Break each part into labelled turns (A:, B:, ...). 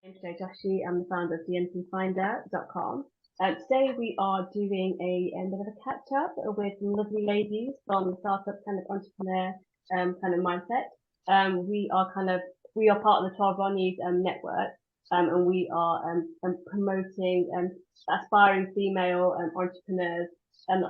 A: I'm Joshi. I'm the founder of dmcfinder.com. Today we are doing a bit of a catch up with some lovely ladies from the startup kind of entrepreneur kind of mindset. We are part of the 12 Ronnies network, and we are promoting aspiring female entrepreneurs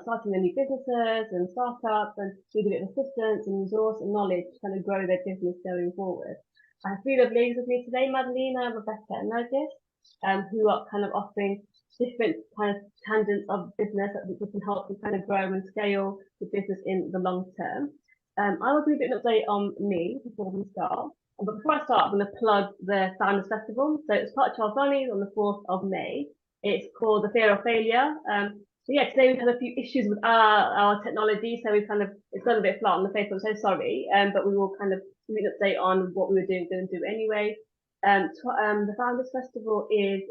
A: starting their new businesses and startups and with a bit of assistance and resource and knowledge to kind of grow their business going forward. I have three lovely ladies with me today, Madalena, Rebecca, and Nargis, who are kind of offering different kind of tangents of business that we can help them kind of grow and scale the business in the long term. I will do a bit of an update on me before we start. But before I start, I'm going to plug the Founders Festival. So it's part of Charles Donny's on the 4th of May. It's called The Fear of Failure. So yeah, today we've had a few issues with our technology, so it's gone a bit flat on the Facebook. I'm so sorry, but we will kind of give an update on what we were going to do anyway. The Founders Festival is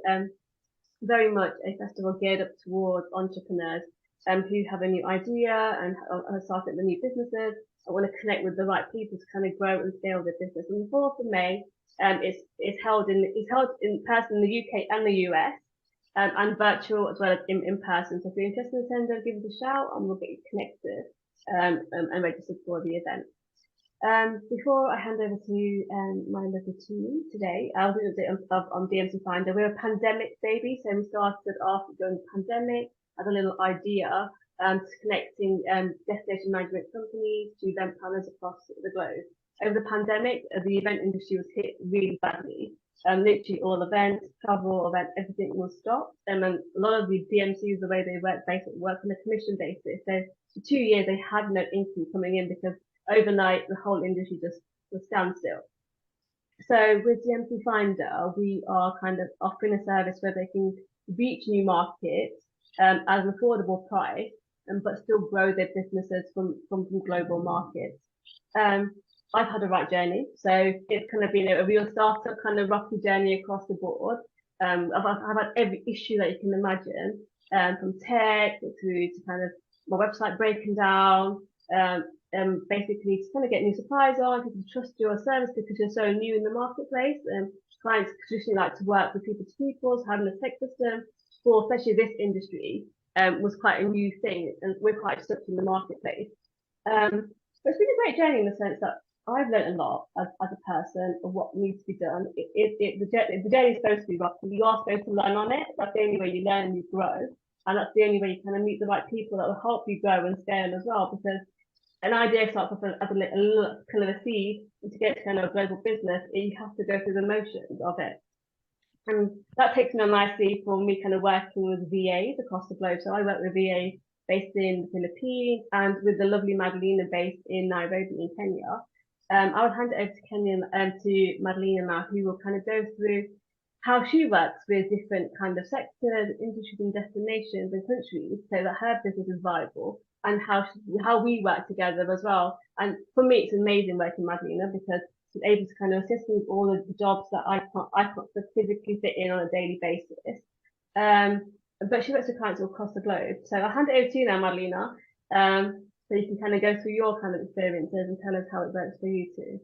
A: very much a festival geared up towards entrepreneurs who have a new idea and are starting the new businesses. I want to connect with the right people to kind of grow and scale their business. And the 4th of May, it's held in person in the UK and the US. And virtual as well as in person. So if you're interested in attending, give us a shout and we'll get you connected and registered for the event. Before I hand over to my lovely team today, I'll do a bit on DMC Finder. We're a pandemic baby, so we started after during the pandemic as a little idea to connecting destination management companies to event planners across the globe. Over the pandemic, the event industry was hit really badly. Literally all events, travel, events, everything was stopped. And a lot of the DMCs, the way they work, basically work on a commission basis. So for 2 years, they had no income coming in because overnight the whole industry just was standstill. So with DMC Finder, we are kind of offering a service where they can reach new markets at an affordable price, but still grow their businesses from global markets. I've had a right journey, so it's kind of been a real startup kind of rocky journey across the board. I've had every issue that you can imagine, from tech to kind of my website breaking down, basically to kind of get new suppliers on, people to trust your service because you're so new in the marketplace. Clients traditionally like to work with people to people, so having a tech system for especially this industry was quite a new thing, and we're quite stuck in the marketplace. But it's been a great journey in the sense that I've learned a lot as a person of what needs to be done. The journey is supposed to be rough. You are supposed to learn on it. That's the only way you learn and you grow. And that's the only way you kind of meet the right people that will help you grow and scale as well. Because an idea starts off as a little kind of a seed, and to get to kind of a global business, you have to go through the motions of it. And that takes me on nicely for me kind of working with VAs across the globe. So I work with VAs based in the Philippines and with the lovely Madalena based in Nairobi in Kenya. I would hand it over to Kenya to Madalena now, who will kind of go through how she works with different kind of sectors, industries and destinations and countries so that her business is viable, and how we work together as well. And for me, it's amazing working with Madalena because she's able to kind of assist me with all of the jobs that I can't physically fit in on a daily basis. But she works with clients all across the globe. So I'll hand it over to you now, Madalena. So you can kind of go through your kind of experiences and tell us how it works for you too.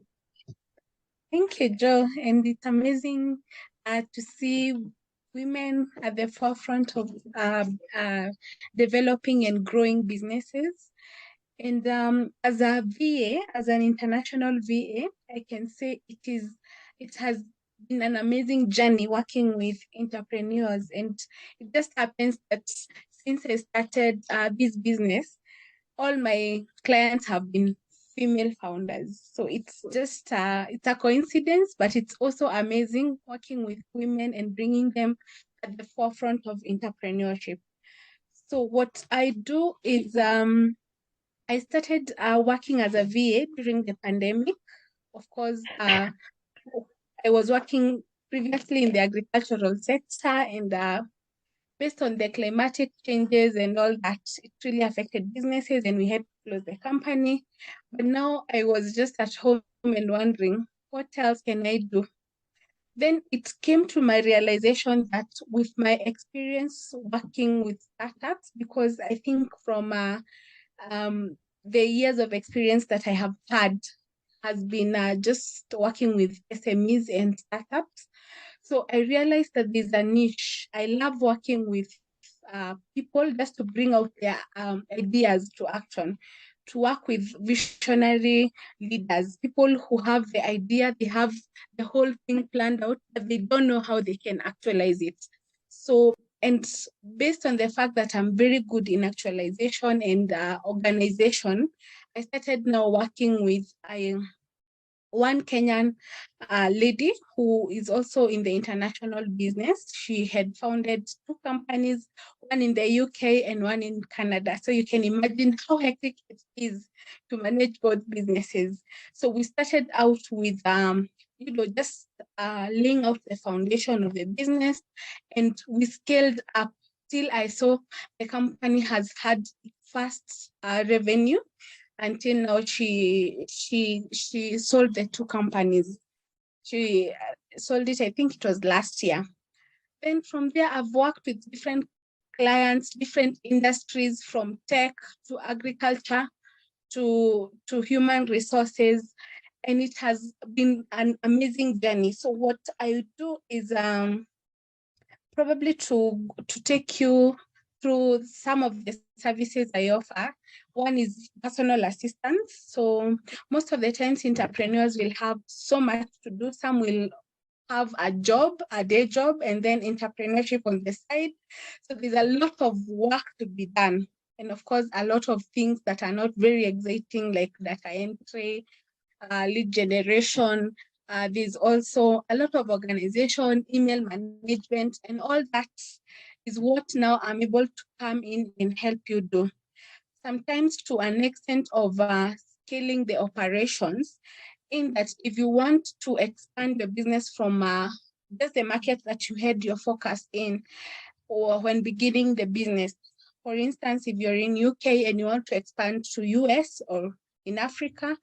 B: Thank you, Joe. And it's amazing to see women at the forefront of developing and growing businesses. And as a VA, as an international VA, I can say it has been an amazing journey working with entrepreneurs. And it just happens that since I started this business, all my clients have been female founders. So it's just it's a coincidence, but it's also amazing working with women and bringing them at the forefront of entrepreneurship. So what I do is I started working as a VA during the pandemic. Of course, I was working previously in the agricultural sector, and based on the climatic changes and all that, it really affected businesses and we had to close the company. But now I was just at home and wondering, what else can I do? Then it came to my realization that with my experience working with startups, because I think from the years of experience that I have had has been just working with SMEs and startups. So I realized that there's a niche. I love working with people just to bring out their ideas to action, to work with visionary leaders, people who have the idea, they have the whole thing planned out, but they don't know how they can actualize it. So, and based on the fact that I'm very good in actualization and organization, I started now working with one Kenyan lady who is also in the international business. She had founded two companies, one in the UK and one in Canada. So you can imagine how hectic it is to manage both businesses. So we started out with just laying out the foundation of the business, and we scaled up till I saw the company has had first revenue. Until now, she sold the two companies. She sold it, I think it was last year. Then from there, I've worked with different clients, different industries, from tech to agriculture to human resources, and it has been an amazing journey. So what I do is probably to take you through some of the services I offer. One is personal assistance. So most of the times entrepreneurs will have so much to do. Some will have a job, a day job, and then entrepreneurship on the side. So there's a lot of work to be done. And of course, a lot of things that are not very exciting, like data entry, lead generation. There's also a lot of organization, email management, and all that is what now I'm able to come in and help you do. Sometimes to an extent of scaling the operations, in that if you want to expand your business from just the market that you had your focus in, or when beginning the business. For instance, if you're in UK and you want to expand to US or in Africa,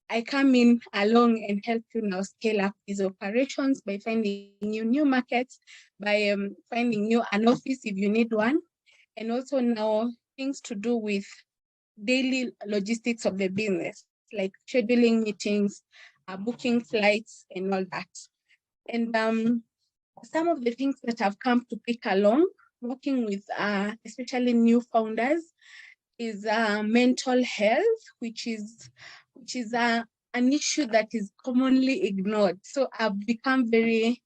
B: I come in along and help you now scale up these operations by finding you new markets, by finding you an office if you need one, and also now things to do with daily logistics of the business, like scheduling meetings, booking flights, and all that. And some of the things that have come to pick along, working with especially new founders, is mental health, which is an issue that is commonly ignored. So I've become very,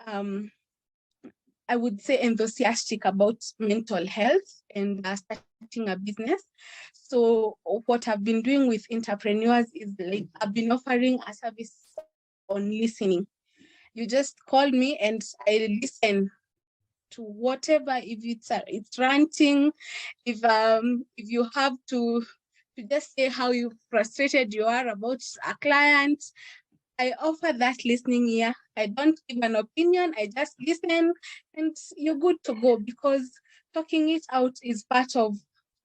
B: I would say, enthusiastic about mental health and starting a business. So what I've been doing with entrepreneurs is, like, I've been offering a service on listening. You just call me and I listen to whatever, if it's ranting, if you have to just say how you frustrated you are about a client, I offer that listening ear. I don't give an opinion, I just listen, and you're good to go, because talking it out is part of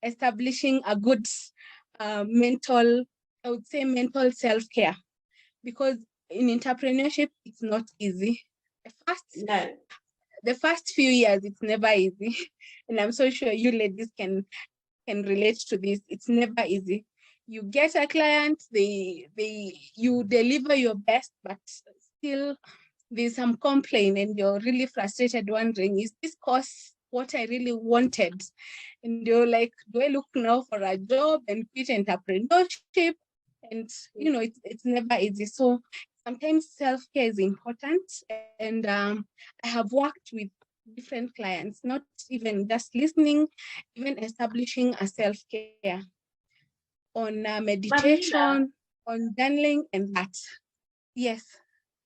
B: establishing a good mental, I would say, mental self-care, because in entrepreneurship it's not easy.
A: No.
B: The first few years it's never easy, and I'm so sure you ladies can relate to this. It's never easy. You get a client, you deliver your best, but still there's some complaint and you're really frustrated, wondering, is this course what I really wanted? And you're like, do I look now for a job and quit entrepreneurship? And it's never easy. So sometimes self-care is important. And I have worked with different clients, not even just listening, even establishing a self-care on
A: Marina,
B: meditation, on journaling, and that. Yes.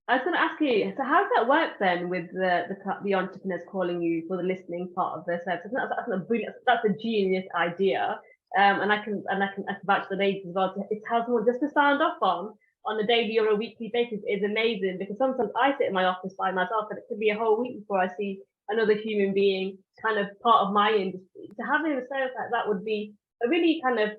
A: I was going to ask you, so how does that work then with the entrepreneurs calling you for the listening part of their service? I think that's a brilliant, that's a genius idea. And I can vouch for the ladies as well. It's how someone just to sound off on a daily or a weekly basis is amazing, because sometimes I sit in my office by myself and it could be a whole week before I see another human being kind of part of my industry. So having a service like that would be a really kind of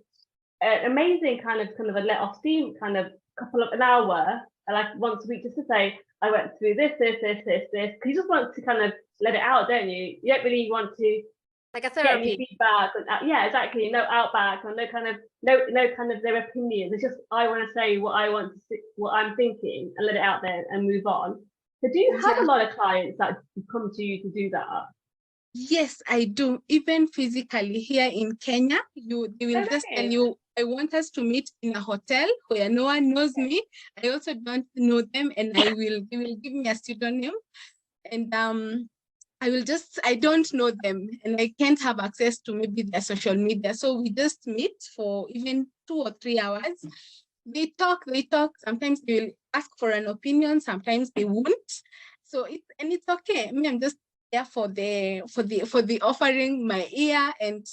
A: amazing kind of a let off steam kind of couple of an hour, like once a week, just to say I went through this. Because you just want to kind of let it out, don't you? You don't really want to
C: Like a
A: get any
C: therapy.
A: feedback. Yeah, exactly. No outback or no kind of their opinions. It's just I want to say what I want to what I'm thinking and let it out there and move on. So do you have
B: Yeah.
A: a lot of clients that come to you to do that?
B: Yes, I do. Even physically here in Kenya, they will just tell
A: Okay.
B: you, I want us to meet in a hotel where no one knows me. I also don't know them, and they will give me a pseudonym, and I don't know them, and I can't have access to maybe their social media. So we just meet for even 2 or 3 hours. They talk. Sometimes they will ask for an opinion, sometimes they won't. So it's okay. Me, I'm just there for the offering my ear, and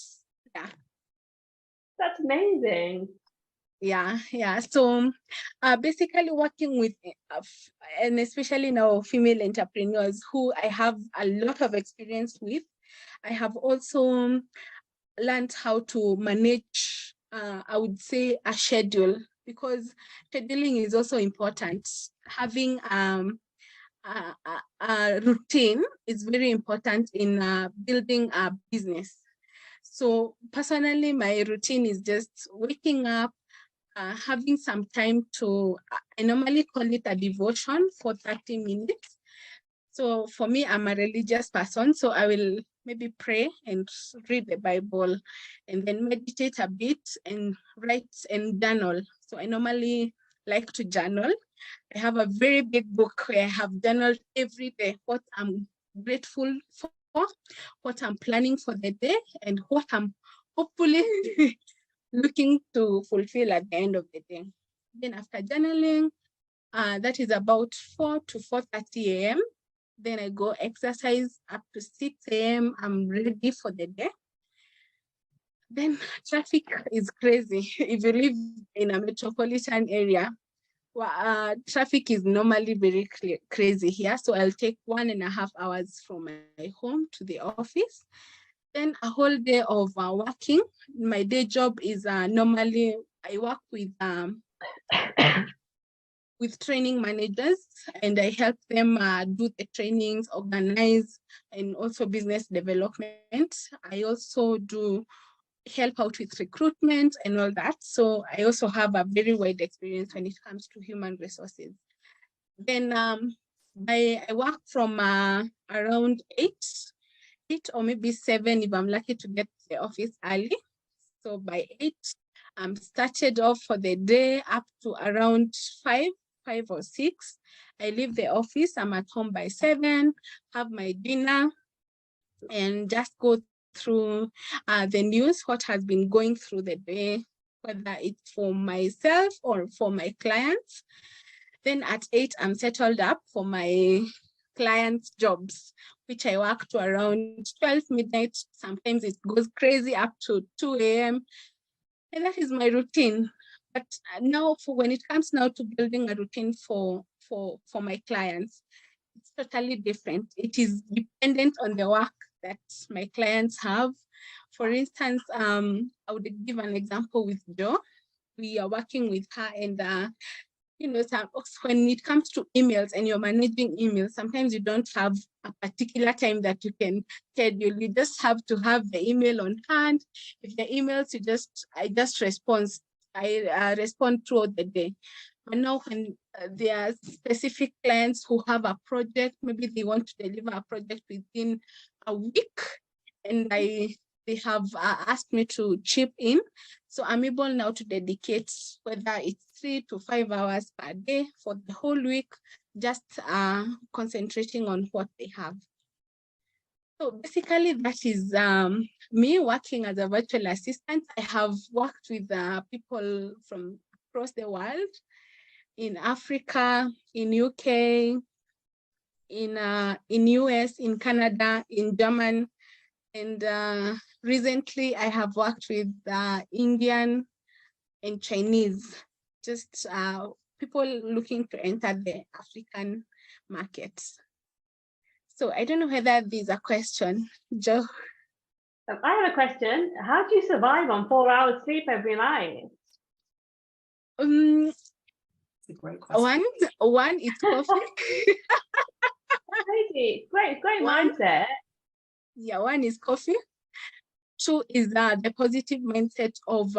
B: yeah.
A: That's amazing.
B: Yeah. So basically working with and especially now female entrepreneurs who I have a lot of experience with. I have also learned how to manage, I would say, a schedule, because scheduling is also important. Having a routine is very important in building a business. So personally, my routine is just waking up, having some time to, I normally call it a devotion for 30 minutes. So for me, I'm a religious person, so I will maybe pray and read the Bible and then meditate a bit and write and journal. So I normally like to journal. I have a very big book where I have journaled every day what I'm grateful for, what I'm planning for the day, and what I'm hopefully looking to fulfill at the end of the day. Then after journaling, that is about 4 to 4:30 a.m. Then I go exercise up to 6 a.m. I'm ready for the day. Then traffic is crazy. If you live in a metropolitan area, traffic is normally very crazy here. So I'll take 1.5 hours from my home to the office. Then a whole day of working. My day job is normally I work with training managers, and I help them do the trainings, organize, and also business development. I also do help out with recruitment and all that. So I also have a very wide experience when it comes to human resources. Then I work from around 8 or maybe 7 if I'm lucky to get to the office early. So by 8, I'm started off for the day up to around 5 or 6. I leave the office. I'm at home by 7, have my dinner, and just go through the news, what has been going through the day, whether it's for myself or for my clients. Then at 8, I'm settled up for my clients' jobs, which I work to around 12 midnight. Sometimes it goes crazy up to 2 a.m. And that is my routine. But now when it comes now to building a routine for my clients, it's totally different. It is dependent on the work that my clients have. For instance, I would give an example with Jo. We are working with her, and when it comes to emails and you're managing emails, sometimes you don't have a particular time that you can schedule. You just have to have the email on hand. If the emails, I just respond. I respond throughout the day. But now when there are specific clients who have a project, maybe they want to deliver a project within a week, and they have asked me to chip in. So I'm able now to dedicate whether it's 3 to 5 hours per day for the whole week, just concentrating on what they have. So basically that is me working as a virtual assistant. I have worked with people from across the world, in Africa, in UK, in US, in Canada, in Germany, and recently I have worked with Indian and Chinese, just people looking to enter the African markets. So I don't know whether there's a question, Jo.
A: I have a question. How do you survive on 4 hours sleep every night?
C: It's a great question.
B: One is coffee.
A: Crazy. Great
B: One.
A: mindset.
B: Yeah, one is coffee. 2 is the positive mindset of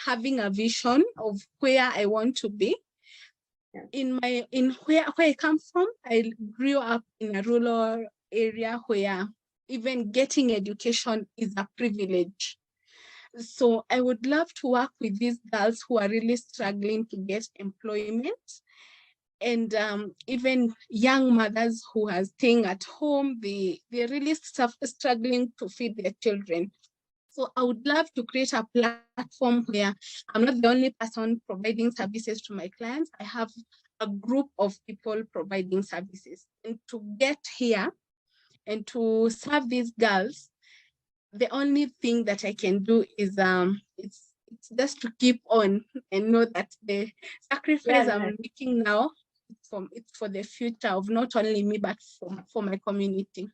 B: having a vision of where I want to be. in where I come from, I grew up in a rural area where even getting education is a privilege. So I would love to work with these girls who are really struggling to get employment, and even young mothers who are staying at home, they're really struggling to feed their children. So I would love to create a platform where I'm not the only person providing services to my clients. I have a group of people providing services. And to get here and to serve these girls, the only thing that I can do is it's just to keep on and know that the sacrifice I'm making now, it's for the future of not only me but for my community.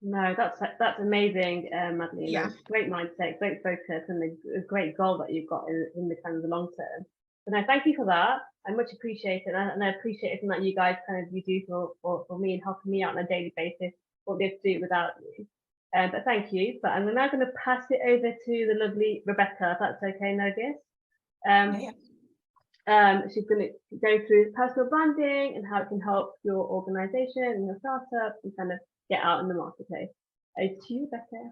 A: No, that's amazing, Madeline.
B: Yeah.
A: Great mindset, great focus, and a great goal that you've got in the kind of the long term. So no, thank you for that. I much appreciate it, and I appreciate everything that you guys you do for me and helping me out on a daily basis. Won't be able to do it without you. But thank you. But I'm now going to pass it over to the lovely Rebecca, if that's okay, Nergis. She's going to go through personal branding and how it can help your organization and your startup and kind of get out in the marketplace. Over to you, Rebecca.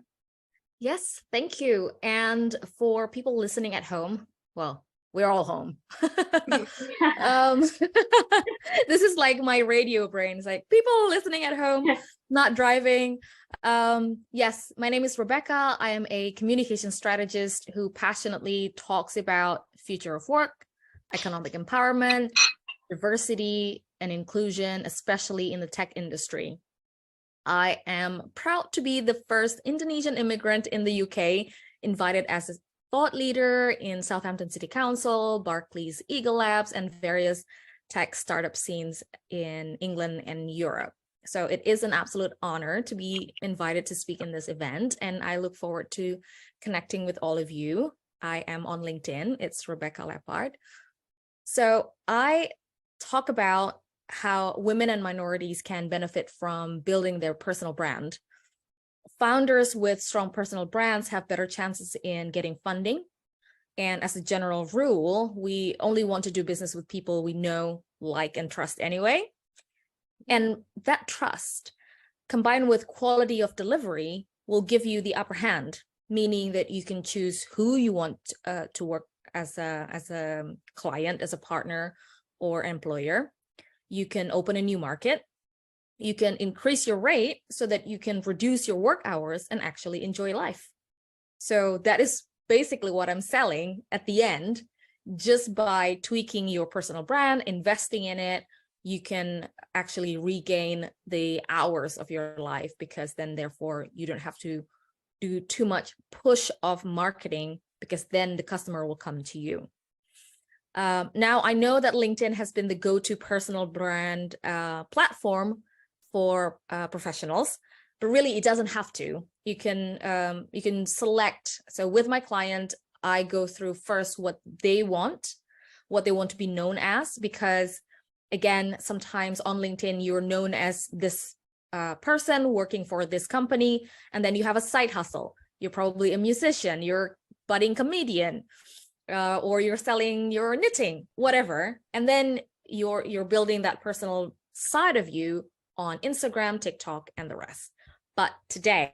D: Yes, thank you. And for people listening at home, well, we're all home. This is like my radio brain. It's like people listening at home, not driving. Yes, my name is Rebecca. I am a communication strategist who passionately talks about future of work, economic empowerment, diversity, and inclusion, especially in the tech industry. I am proud to be the first Indonesian immigrant in the UK, invited as a thought leader in Southampton City Council, Barclays Eagle Labs, and various tech startup scenes in England and Europe. So it is an absolute honor to be invited to speak in this event, and I look forward to connecting with all of you. I am on LinkedIn. It's Rebecca Leppard. So I talk about how women and minorities can benefit from building their personal brand. Founders with strong personal brands have better chances in getting funding. And as a general rule, we only want to do business with people we know, like, and trust anyway. And that trust, combined with quality of delivery, will give you the upper hand, meaning that you can choose who you want to work as a client, as a partner or employer. You can open a new market. You can increase your rate so that you can reduce your work hours and actually enjoy life. So that is basically what I'm selling at the end. Just by tweaking your personal brand, investing in it, you can actually regain the hours of your life, because then therefore you don't have to do too much push of marketing, because then the customer will come to you. Now, I know that LinkedIn has been the go-to personal brand platform for professionals, but really it doesn't have to. You can select. So with my client, I go through first what they want to be known as, because again, sometimes on LinkedIn, you're known as this person working for this company, and then you have a side hustle. You're probably a musician, you're a budding comedian, or you're selling your knitting, whatever. And then you're building that personal side of you on Instagram, TikTok, and the rest. But today,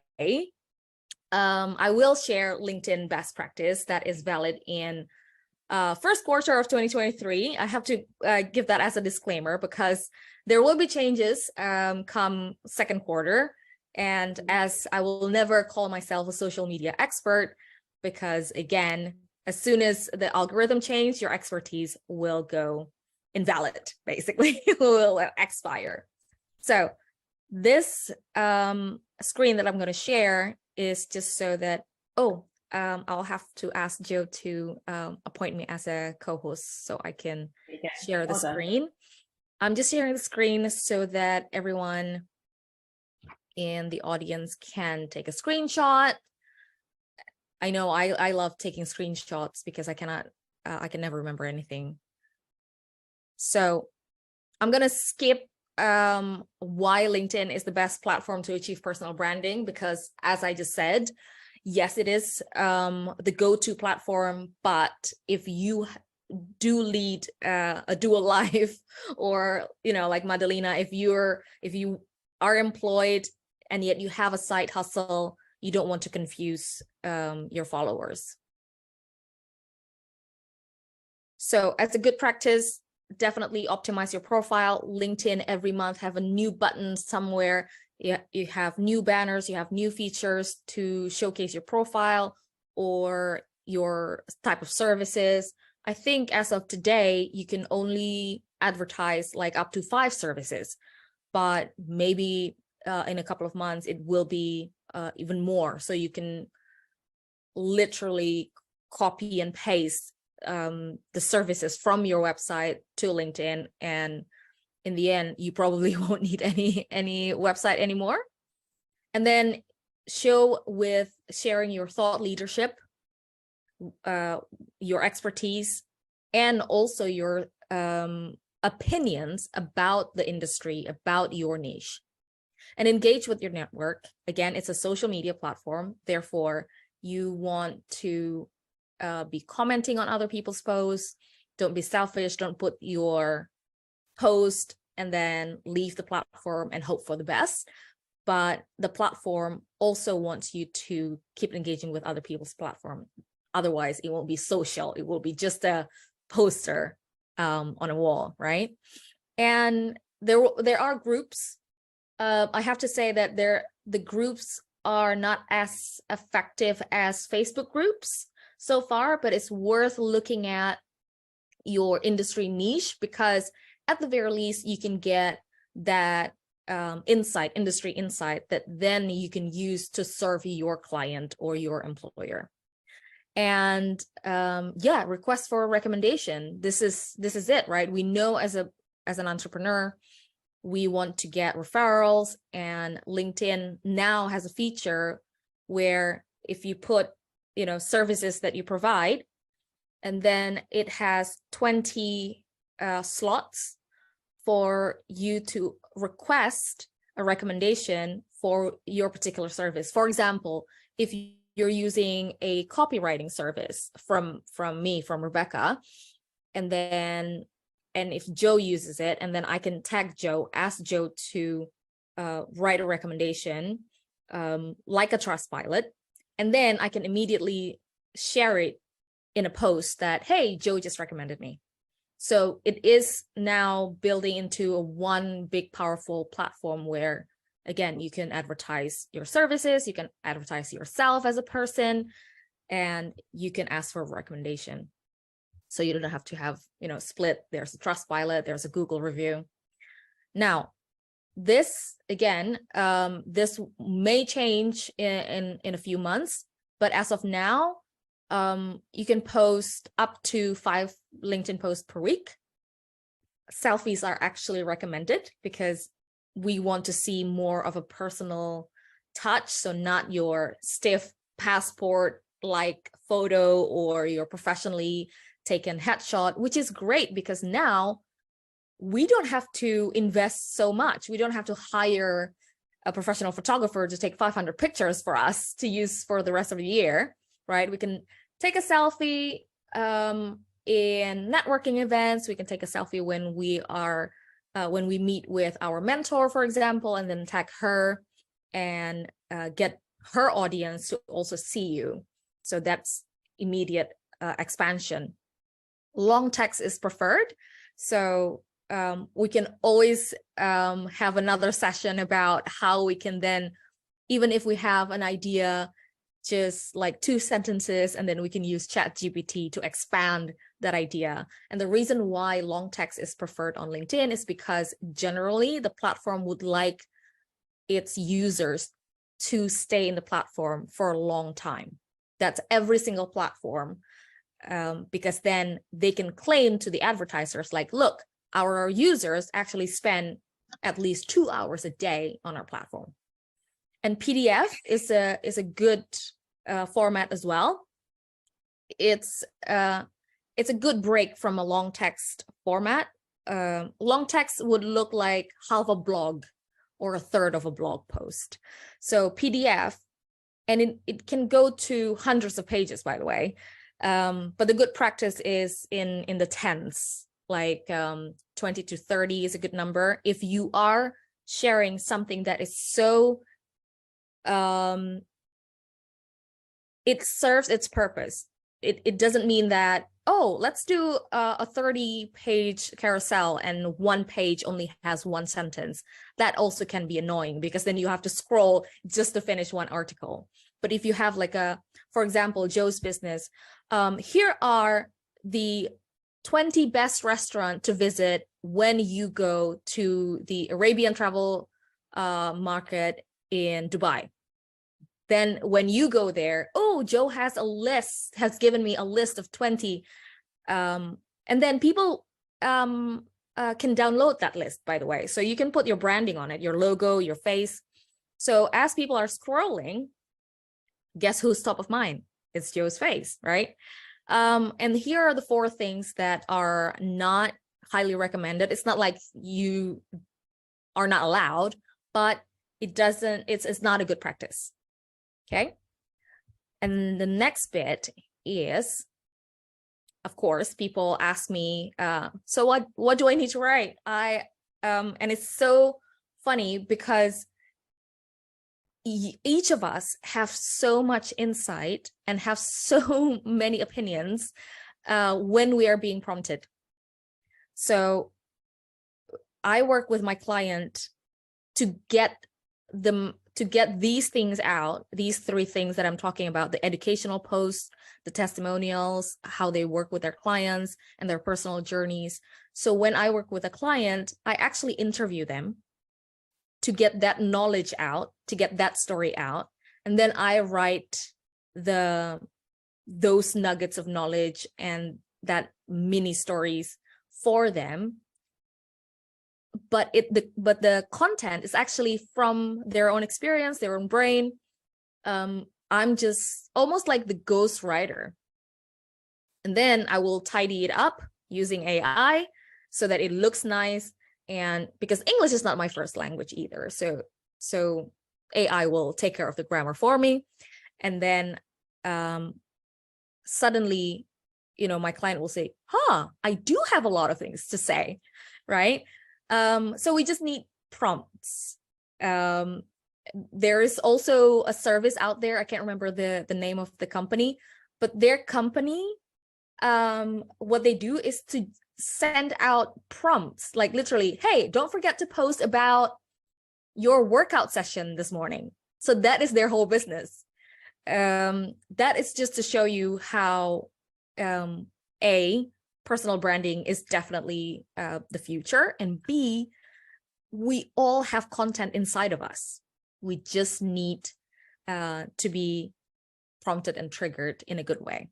D: I will share LinkedIn best practice that is valid in first quarter of 2023. I have to give that as a disclaimer, because there will be changes come second quarter. And as I will never call myself a social media expert, because again, as soon as the algorithm changes, your expertise will go invalid, basically, will expire. So this screen that I'm going to share is just so that, I'll have to ask Joe to appoint me as a co-host so I can share the screen. I'm just sharing the screen so that everyone in the audience can take a screenshot. I know I love taking screenshots because I can never remember anything. So I'm going to skip why LinkedIn is the best platform to achieve personal branding, because as I just said, yes, it is the go-to platform. But if you do lead a dual life, or, you know, like Madalena, if you are employed and yet you have a side hustle, you don't want to confuse your followers. So as a good practice, definitely optimize your profile. LinkedIn every month have a new button somewhere. You have new banners, you have new features to showcase your profile or your type of services. I think as of today, you can only advertise like up to 5 services, but maybe in a couple of months, it will be even more. So you can literally copy and paste the services from your website to LinkedIn, and in the end you probably won't need any website anymore. And then show with sharing your thought leadership, your expertise, and also your opinions about the industry, about your niche, and engage with your network. Again, it's a social media platform, therefore you want to be commenting on other people's posts. Don't be selfish. Don't put your post and then leave the platform and hope for the best. But the platform also wants you to keep engaging with other people's platform. Otherwise, it won't be social. It will be just a poster on a wall, right? And there are groups. I have to say that the groups are not as effective as Facebook groups so far, but it's worth looking at your industry niche, because at the very least you can get that industry insight that then you can use to serve your client or your employer. And yeah, request for a recommendation. This is it, right? We know as an entrepreneur, we want to get referrals, and LinkedIn now has a feature where if you put, you know, services that you provide, and then it has 20 slots for you to request a recommendation for your particular service. For example, if you're using a copywriting service from me, from Rebecca, and if Joe uses it, and then I can tag Joe, ask Joe to write a recommendation like a Trustpilot, and then I can immediately share it in a post that, hey, Joe just recommended me. So it is now building into a one big powerful platform where, again, you can advertise your services, you can advertise yourself as a person, and you can ask for a recommendation. So you don't have to have, you know, split. There's a Trustpilot, there's a Google review. Now, this, again, this may change in a few months, but as of now, you can post up to 5 LinkedIn posts per week. Selfies are actually recommended because we want to see more of a personal touch. So not your stiff passport like photo or your professionally taken headshot, which is great because now we don't have to invest so much. We don't have to hire a professional photographer to take 500 pictures for us to use for the rest of the year, right? We can take a selfie in networking events. We can take a selfie when we meet with our mentor, for example, and then tag her and get her audience to also see you. So that's immediate expansion. Long text is preferred. So we can always have another session about how we can then, even if we have an idea, just like 2 sentences, and then we can use ChatGPT to expand that idea. And the reason why long text is preferred on LinkedIn is because generally the platform would like its users to stay in the platform for a long time. That's every single platform, because then they can claim to the advertisers like, look, our users actually spend at least 2 hours a day on our platform. And PDF is a good format as well. It's a good break from a long text format. Long text would look like half a blog or a third of a blog post. So PDF, and it can go to hundreds of pages, by the way. But the good practice is in the tens, like 20 to 30 is a good number. If you are sharing something that is so, it serves its purpose. It doesn't mean that, oh, let's do a 30-page carousel and one page only has one sentence. That also can be annoying because then you have to scroll just to finish one article. But if you have like for example, Joe's business, here are the 20 best restaurants to visit when you go to the Arabian travel market in Dubai. Then when you go there, oh, Joe has given me a list of 20. And then people can download that list, by the way. So you can put your branding on it, your logo, your face. So as people are scrolling, guess who's top of mind? It's Joe's face, right? And here are the 4 things that are not highly recommended. It's not like you are not allowed, but it's not a good practice. Okay. And the next bit is, of course, people ask me, so what do I need to write? And it's so funny because each of us have so much insight and have so many opinions when we are being prompted. So I work with my client to get these things out, these 3 things that I'm talking about: the educational posts, the testimonials, how they work with their clients and their personal journeys. So when I work with a client, I actually interview them to get that knowledge out, to get that story out. And then I write those nuggets of knowledge and that mini stories for them. But the content is actually from their own experience, their own brain. I'm just almost like the ghost writer. And then I will tidy it up using AI so that it looks nice. And because English is not my first language either, so AI will take care of the grammar for me. And then suddenly, my client will say, I do have a lot of things to say, right? So we just need prompts. There is also a service out there. I can't remember the name of the company, but their company, what they do is to send out prompts, like literally, hey, don't forget to post about your workout session this morning. So that is their whole business. That is just to show you how A, personal branding is definitely the future, and B, we all have content inside of us. We just need to be prompted and triggered in a good way.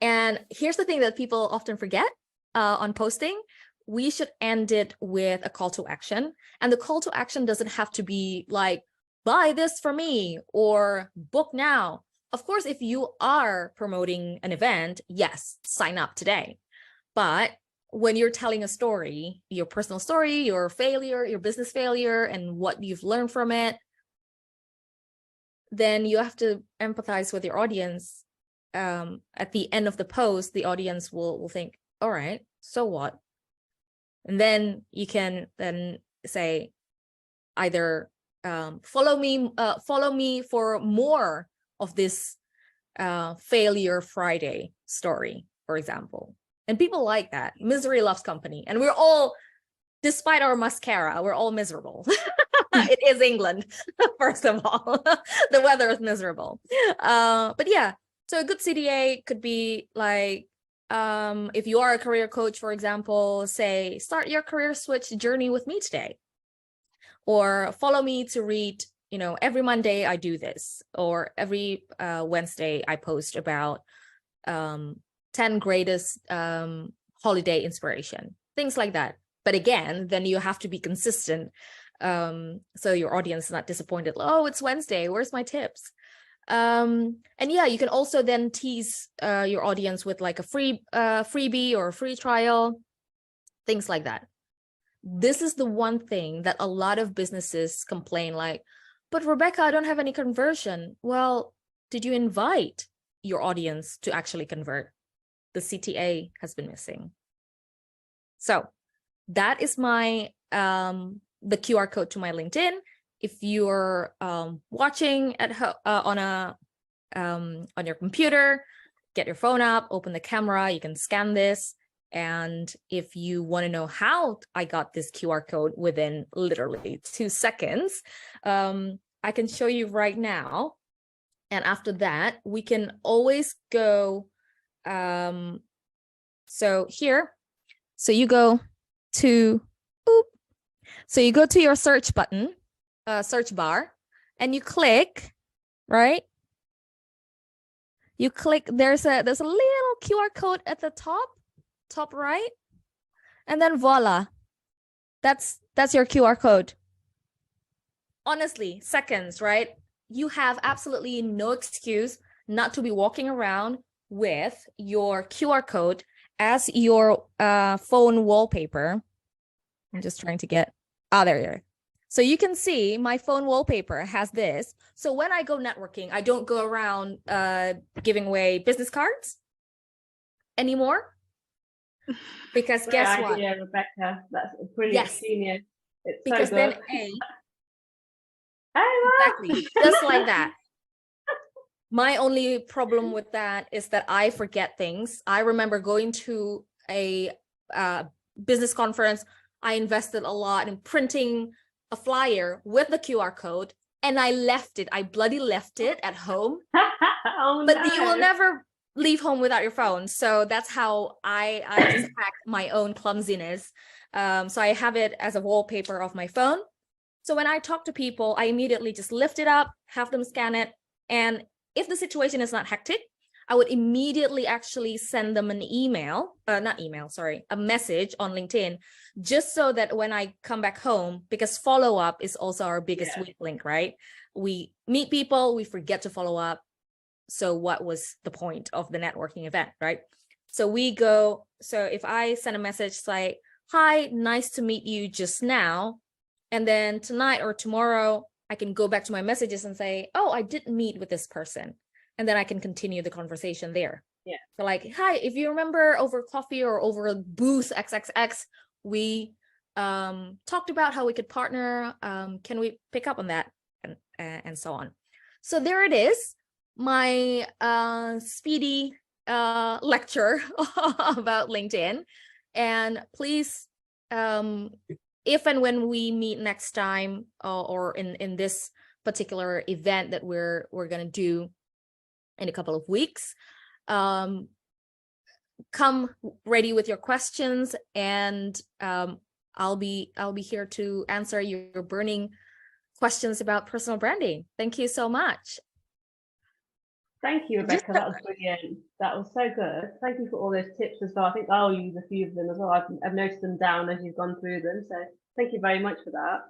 D: And here's the thing that people often forget on posting. We should end it with a call to action. And the call to action doesn't have to be like, buy this for me or book now. Of course, if you are promoting an event, yes, sign up today. But when you're telling a story, your personal story, your failure, your business failure, and what you've learned from it, then you have to empathize with your audience. At the end of the post, the audience will think, all right, so what? And then you can then say either follow me for more of this failure Friday story, for example. And people like that. Misery loves company. And we're all, despite our mascara, we're all miserable. It is England, first of all. The weather is miserable. But yeah, so a good CTA could be like, if you are a career coach, for example, say, start your career switch journey with me today. Or follow me to read, every Monday I do this. Or every Wednesday I post about 10 greatest holiday inspiration, things like that. But again, then you have to be consistent. So your audience is not disappointed. Oh, it's Wednesday. Where's my tips? And yeah, you can also then tease your audience with like a freebie or a free trial, things like that. This is the one thing that a lot of businesses complain like, but Rebecca, I don't have any conversion. Well, did you invite? your audience to actually convert. The CTA has been missing. So that is my the QR code to my LinkedIn. If you're watching at on your computer, get your phone up, open the camera, you can scan this. And if you want to know how I got this QR code within literally 2 seconds, I can show you right now. And after that, we can always go. So here, so you go to, so you go to your search button, search bar, and you click, right? You click, there's a little QR code at the top right, and then voila, that's your QR code. Honestly, seconds, right? You have absolutely no excuse not to be walking around with your QR code as your phone wallpaper. I'm just trying to get, there you are. So you can see my phone wallpaper has this. So when I go networking, I don't go around giving away business cards anymore. Because guess what?
A: Yeah, Rebecca, that's a brilliant genius. It's
D: because
A: so good.
D: Then exactly, just like that. My only problem with that is that I forget things. I remember going to a business conference. I invested a lot in printing a flyer with the QR code, and I left it. I bloody left it at home.
A: Oh,
D: but
A: no.
D: You will never leave home without your phone. So that's how I just hack my own clumsiness. So I have it as a wallpaper of my phone. So when I talk to people, I immediately just lift it up, have them scan it. And if the situation is not hectic, I would immediately actually send them an email, a message on LinkedIn, just so that when I come back home, because follow-up is also our biggest weak link, right? We meet people, we forget to follow up. So what was the point of the networking event, right? So if I send a message like, hi, nice to meet you just now. And then tonight or tomorrow, I can go back to my messages and say, oh, I did meet with this person. And then I can continue the conversation there.
A: Yeah. So
D: like, hi, if you remember over coffee or over booth XXX, we talked about how we could partner. Can we pick up on that? And so on. So there it is, my speedy lecture about LinkedIn. And please, if and when we meet next time, or in this particular event that we're going to do in a couple of weeks, come ready with your questions, and I'll be here to answer your burning questions about personal branding. Thank you so much.
A: Thank you, Rebecca. That was brilliant. That was so good. Thank you for all those tips as well. I think I'll use a few of them as well. I've noted them down as you've gone through them. So thank you very much for that.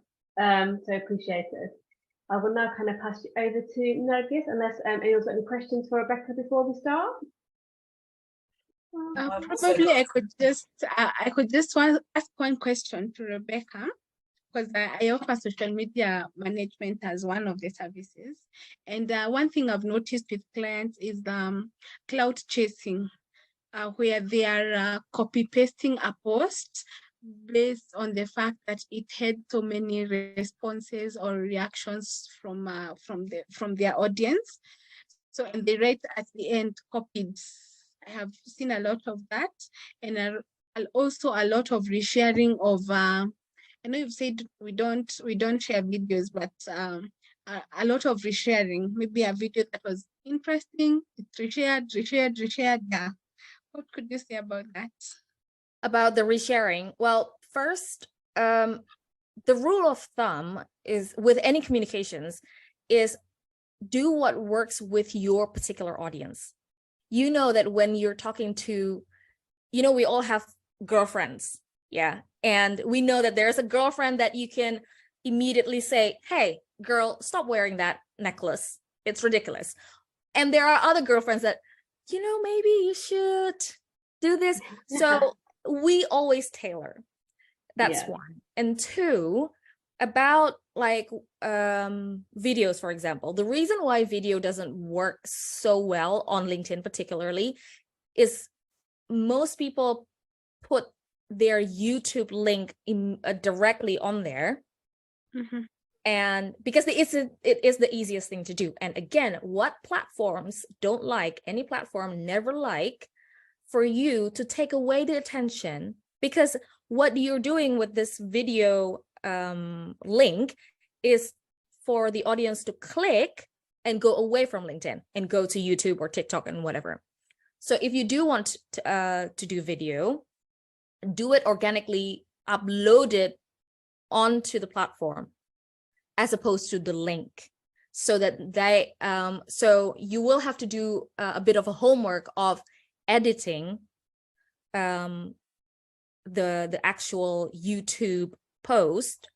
A: So appreciate it. I will now kind of pass you over to Nergis, unless anyone's got any questions for Rebecca before we start.
B: Probably I could just ask one question to Rebecca, because I offer social media management as one of the services. And one thing I've noticed with clients is cloud chasing, where they are copy pasting a post based on the fact that it had so many responses or reactions from their audience. So, and they write at the end, copied. I have seen a lot of that, and also a lot of resharing of. I know you've said we don't share videos, but a lot of resharing. Maybe a video that was interesting, it's reshared. Yeah. What could you say about that?
D: About the resharing? Well, first, the rule of thumb is with any communications is do what works with your particular audience. You know that when you're talking to, we all have girlfriends. Yeah. And we know that there's a girlfriend that you can immediately say, hey, girl, stop wearing that necklace. It's ridiculous. And there are other girlfriends that, maybe you should do this. So we always tailor. That's one. And two, about like videos, for example, the reason why video doesn't work so well on LinkedIn particularly is most people put their YouTube link directly on there.
B: Mhm.
D: And because it is the easiest thing to do. And again, what platforms don't like, any platform never like for you to take away the attention, because what you're doing with this video link is for the audience to click and go away from LinkedIn and go to YouTube or TikTok and whatever. So if you do want to do video, do it organically, upload it onto the platform as opposed to the link, so that they so you will have to do a bit of a homework of editing the actual YouTube post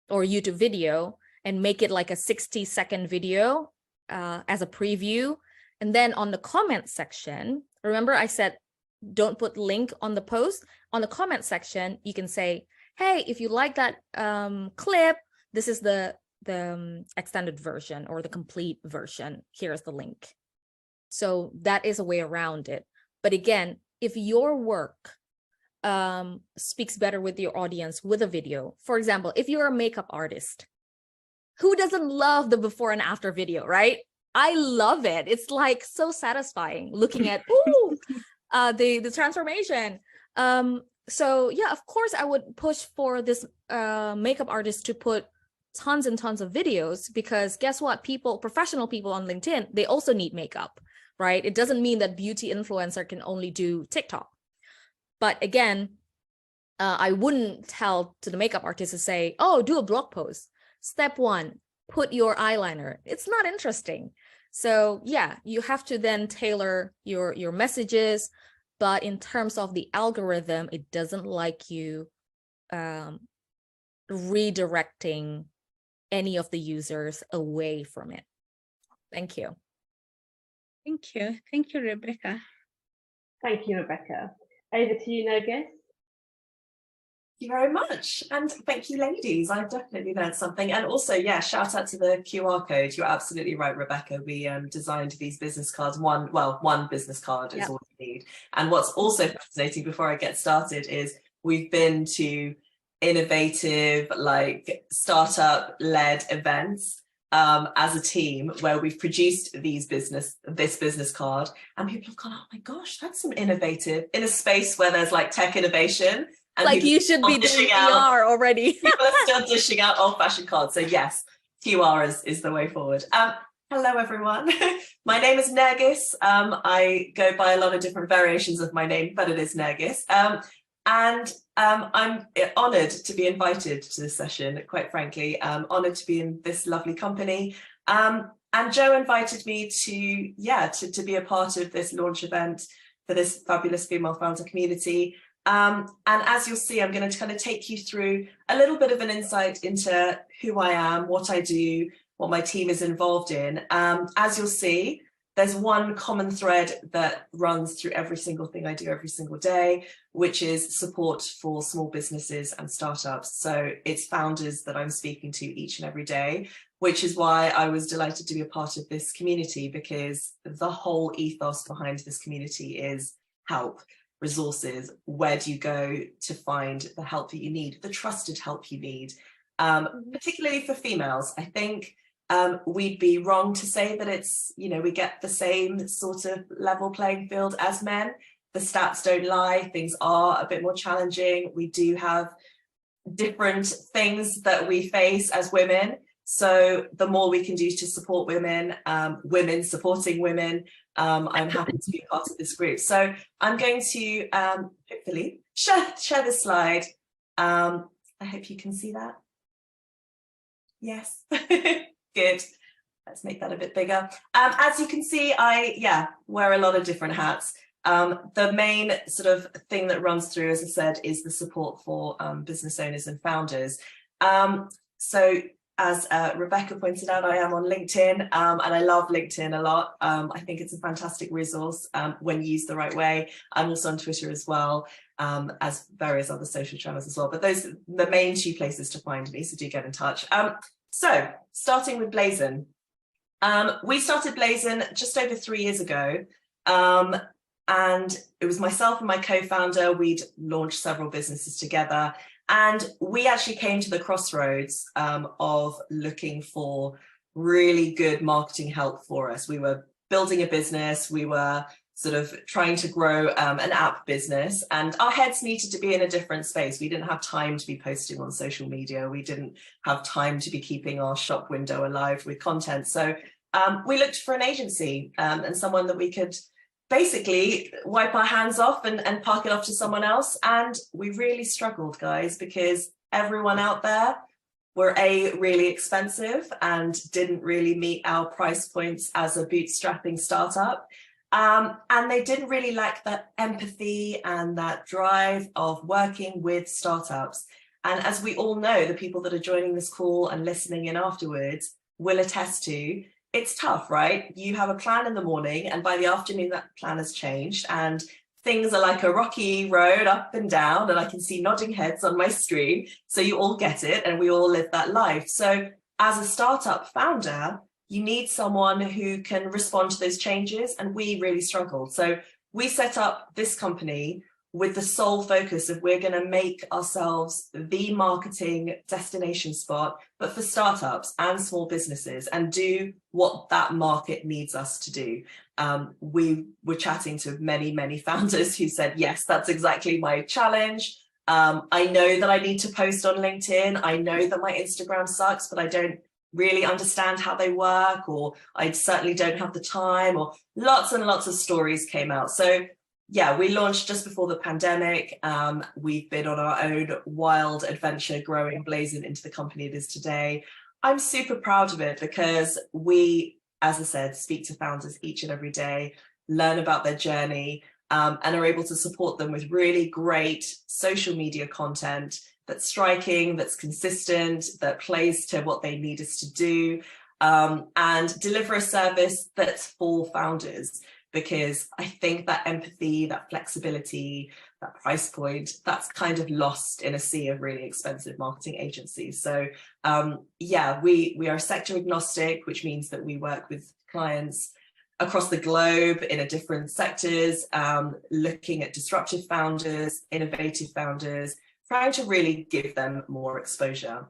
D: or YouTube video and make it like a 60-second video as a preview. And then on the comment section, remember I said don't put link on the post. On the comment section, you can say, hey, if you like that clip, this is the extended version or the complete version. Here's the link. So that is a way around it. But again, if your work speaks better with your audience with a video, for example, if you're a makeup artist, who doesn't love the before and after video, right? I love it. It's like so satisfying looking at the transformation. So yeah, of course I would push for this makeup artist to put tons and tons of videos, because guess what? Professional people on LinkedIn, they also need makeup, right? It doesn't mean that beauty influencer can only do TikTok. But again, I wouldn't tell to the makeup artist to say, oh, do a blog post. Step 1, put your eyeliner. It's not interesting. So yeah, you have to then tailor your messages. But in terms of the algorithm, it doesn't like you redirecting any of the users away from it. Thank you.
B: Thank you. Thank you, Rebecca.
A: Thank you, Rebecca. Over to you, Nergis.
C: Thank you very much. And thank you, ladies. I've definitely learned something. And also, yeah, shout out to the QR code. You're absolutely right, Rebecca. We designed these business cards. One business card is all you need. And what's also fascinating before I get started is we've been to innovative, like startup-led events as a team where we've produced this business card, and people have gone, oh my gosh, that's some innovative, in a space where there's like tech innovation. And
D: like you should be doing PR already.
C: People are still dishing out old-fashioned cards. So yes, QR is the way forward. Hello, everyone. My name is Nergis. I go by a lot of different variations of my name, but it is Nergis. And I'm honoured to be invited to this session, quite frankly. I'm honoured to be in this lovely company. And Joe invited me to be a part of this launch event for this fabulous female founder community. And as you'll see, I'm going to kind of take you through a little bit of an insight into who I am, what I do, what my team is involved in. As you'll see, there's one common thread that runs through every single thing I do every single day, which is support for small businesses and startups. So it's founders that I'm speaking to each and every day, which is why I was delighted to be a part of this community, because the whole ethos behind this community is help, resources. Where do you go to find the help that you need, the trusted help you need, particularly for females? I think we'd be wrong to say that it's, we get the same sort of level playing field as men. The stats don't lie. Things are a bit more challenging. We do have different things that we face as women. So the more we can do to support women, women supporting women, I'm happy to be part of this group. So I'm going to hopefully share this slide. I hope you can see that. Yes. Good. Let's make that a bit bigger. As you can see, I wear a lot of different hats. The main sort of thing that runs through, as I said, is the support for business owners and founders. So as Rebecca pointed out, I am on LinkedIn, and I love LinkedIn a lot. I think it's a fantastic resource when used the right way. I'm also on Twitter as well. as various other social channels as well. But those are the main two places to find me, so do get in touch. So starting with Blazon. We started Blazon just over 3 years ago. And it was myself and my co-founder. We'd launched several businesses together. And we actually came to the crossroads of looking for really good marketing help for us. We were building a business. We were sort of trying to grow an app business, and our heads needed to be in a different space. We didn't have time to be posting on social media. We didn't have time to be keeping our shop window alive with content. So we looked for an agency and someone that we could basically wipe our hands off and park it off to someone else. And we really struggled, guys, because everyone out there were really expensive and didn't really meet our price points as a bootstrapping startup. And they didn't really lack that empathy and that drive of working with startups. And as we all know, the people that are joining this call and listening in afterwards will attest to, it's tough, right? You have a plan in the morning, and by the afternoon that plan has changed, and things are like a rocky road up and down, and I can see nodding heads on my screen. So you all get it, and we all live that life. So as a startup founder, you need someone who can respond to those changes, and we really struggled. So we set up this company with the sole focus of we're going to make ourselves the marketing destination spot, but for startups and small businesses, and do what that market needs us to do. We were chatting to many founders who said, yes, that's exactly my challenge. I know that I need to post on LinkedIn. I know that my Instagram sucks, but I don't really understand how they work, or I certainly don't have the time, or lots and lots of stories came out. So yeah, we launched just before the pandemic. We've been on our own wild adventure growing Blazon into the company it is today. I'm super proud of it because we, as I said, speak to founders each and every day, learn about their journey, and are able to support them with really great social media content that's striking, that's consistent, that plays to what they need us to do, and deliver a service that's for founders. Because I think that empathy, that flexibility, that price point, that's kind of lost in a sea of really expensive marketing agencies. So yeah, we are sector agnostic, which means that we work with clients across the globe in different sectors, looking at disruptive founders, innovative founders, trying to really give them more exposure.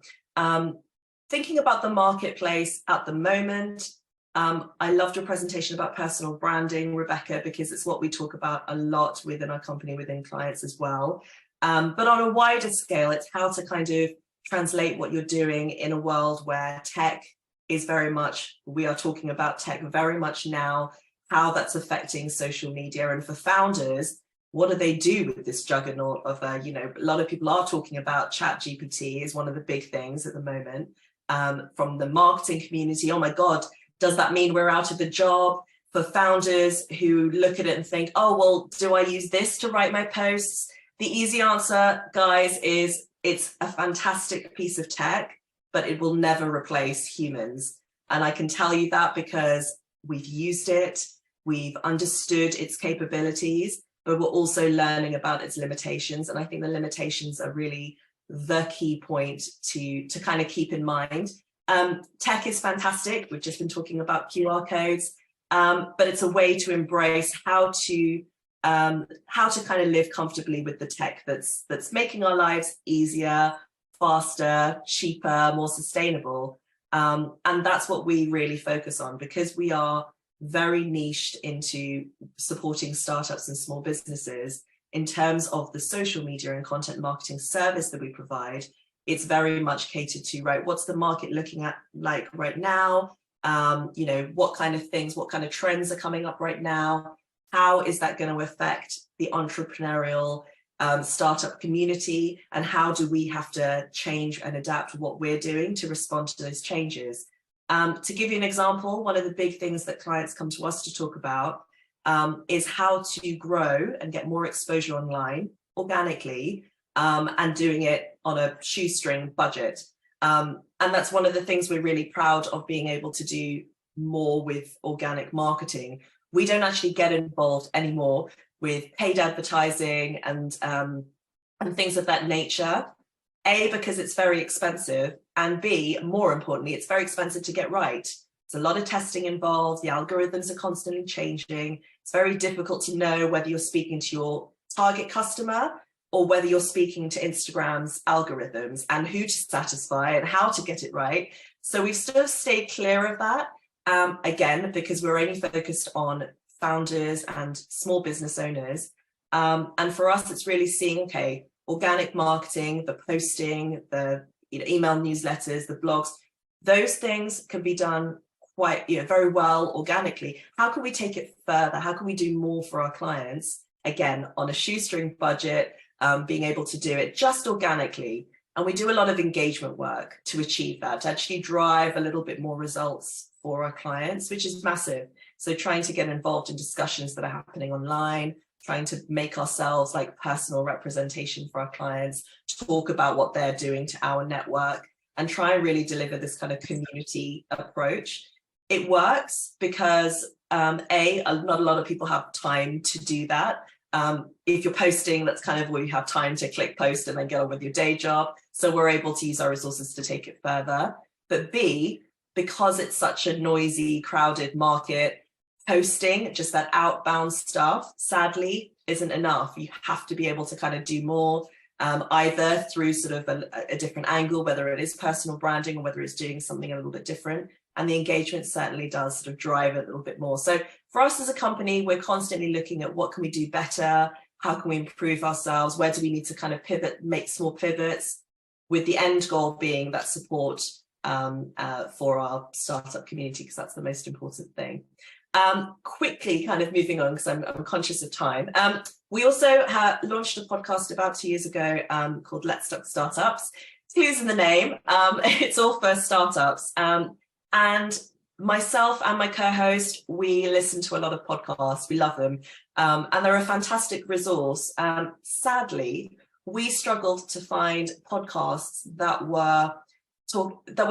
C: Thinking about the marketplace at the moment, I loved your presentation about personal branding, Rebecca, because it's what we talk about a lot within our company, within clients as well. But on a wider scale, it's how to kind of translate what you're doing in a world where tech is very much, we are talking about tech very much now, how that's affecting social media. And for founders, what do they do with this juggernaut of, a lot of people are talking about ChatGPT is one of the big things at the moment, from the marketing community. Oh my God, does that mean we're out of a job? For founders who look at it and think, oh, well, do I use this to write my posts? The easy answer, guys, is it's a fantastic piece of tech, but it will never replace humans. And I can tell you that because we've used it, we've understood its capabilities, but we're also learning about its limitations. And I think the limitations are really the key point to kind of keep in mind. Tech is fantastic. We've just been talking about QR codes, but it's a way to embrace how to kind of live comfortably with the tech that's making our lives easier, faster, cheaper, more sustainable. And that's what we really focus on, because we are very niched into supporting startups and small businesses in terms of the social media and content marketing service that we provide. It's very much catered to, right, what's the market looking at like right now? What kind of things, what kind of trends are coming up right now? How is that going to affect the entrepreneurial startup community? And how do we have to change and adapt what we're doing to respond to those changes? To give you an example, one of the big things that clients come to us to talk about is how to grow and get more exposure online organically, and doing it on a shoestring budget. And that's one of the things we're really proud of, being able to do more with organic marketing. We don't actually get involved anymore with paid advertising and things of that nature. A, because it's very expensive, and B, more importantly, it's very expensive to get right. There's a lot of testing involved. The algorithms are constantly changing. It's very difficult to know whether you're speaking to your target customer or whether you're speaking to Instagram's algorithms, and who to satisfy and how to get it right. So we've sort of stayed clear of that, again, because we're only focused on founders and small business owners. And for us, it's really seeing, okay, organic marketing, the posting, the email newsletters, the blogs, those things can be done quite very well organically. How can we take it further? How can we do more for our clients? Again, on a shoestring budget, being able to do it just organically. And we do a lot of engagement work to achieve that, to actually drive a little bit more results for our clients, which is massive. So trying to get involved in discussions that are happening online, trying to make ourselves like personal representation for our clients, talk about what they're doing to our network, and try and really deliver this kind of community approach. It works because not a lot of people have time to do that. If you're posting, that's kind of where you have time to click post and then get on with your day job. So we're able to use our resources to take it further. But B, because it's such a noisy, crowded market, posting just that outbound stuff, sadly, isn't enough. You have to be able to kind of do more, either through sort of a different angle, whether it is personal branding or whether it's doing something a little bit different. And the engagement certainly does sort of drive it a little bit more. So for us as a company, we're constantly looking at what can we do better? How can we improve ourselves? Where do we need to kind of pivot, make small pivots, with the end goal being that support for our startup community, because that's the most important thing. Quickly kind of moving on, because I'm conscious of time. We also launched a podcast about 2 years ago called Let's Talk Startups. Clues in the name. It's all for startups. And myself and my co-host, we listen to a lot of podcasts. We love them. And they're a fantastic resource. Sadly, we struggled to find podcasts that were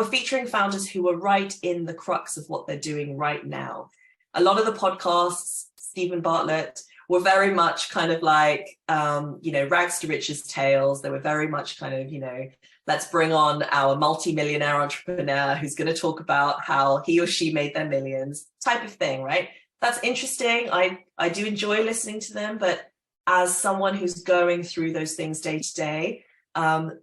C: featuring founders who were right in the crux of what they're doing right now. A lot of the podcasts, Stephen Bartlett, were very much kind of like, rags to riches tales. They were very much kind of, let's bring on our multi-millionaire entrepreneur who's going to talk about how he or she made their millions type of thing, right? That's interesting. I do enjoy listening to them, but as someone who's going through those things day to day,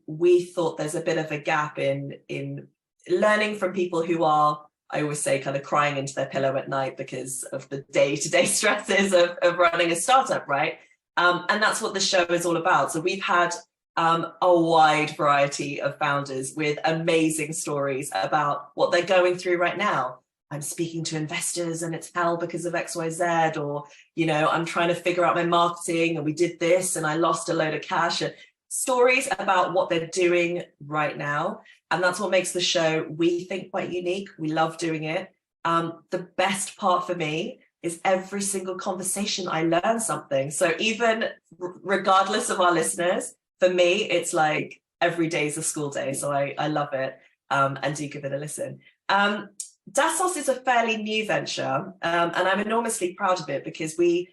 C: we thought there's a bit of a gap in learning from people who are, I always say, kind of crying into their pillow at night because of the day-to-day stresses of running a startup, right? And that's what the show is all about. So we've had a wide variety of founders with amazing stories about what they're going through right now. I'm speaking to investors and it's hell because of XYZ, or, I'm trying to figure out my marketing and we did this and I lost a load of cash. Stories about what they're doing right now. And that's what makes the show, we think, quite unique. We love doing it. The best part for me is every single conversation I learn something. So even regardless of our listeners, for me, it's like every day is a school day. So I love it, and do give it a listen. Dassos is a fairly new venture, and I'm enormously proud of it because we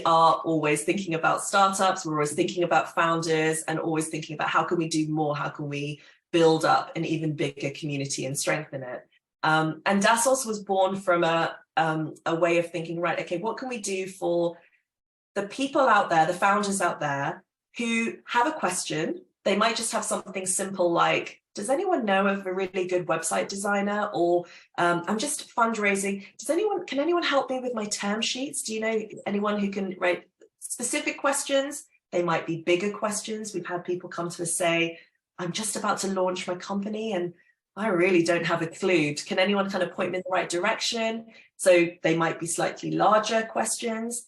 C: are always thinking about startups. We're always thinking about founders and always thinking about how can we do more? How can we build up an even bigger community and strengthen it? And Dassos was born from a way of thinking, right, okay, what can we do for the people out there, the founders out there who have a question? They might just have something simple like, does anyone know of a really good website designer? Or I'm just fundraising. Can anyone help me with my term sheets? Do you know anyone who can write specific questions? They might be bigger questions. We've had people come to us say, I'm just about to launch my company and I really don't have a clue. Can anyone kind of point me in the right direction? So they might be slightly larger questions.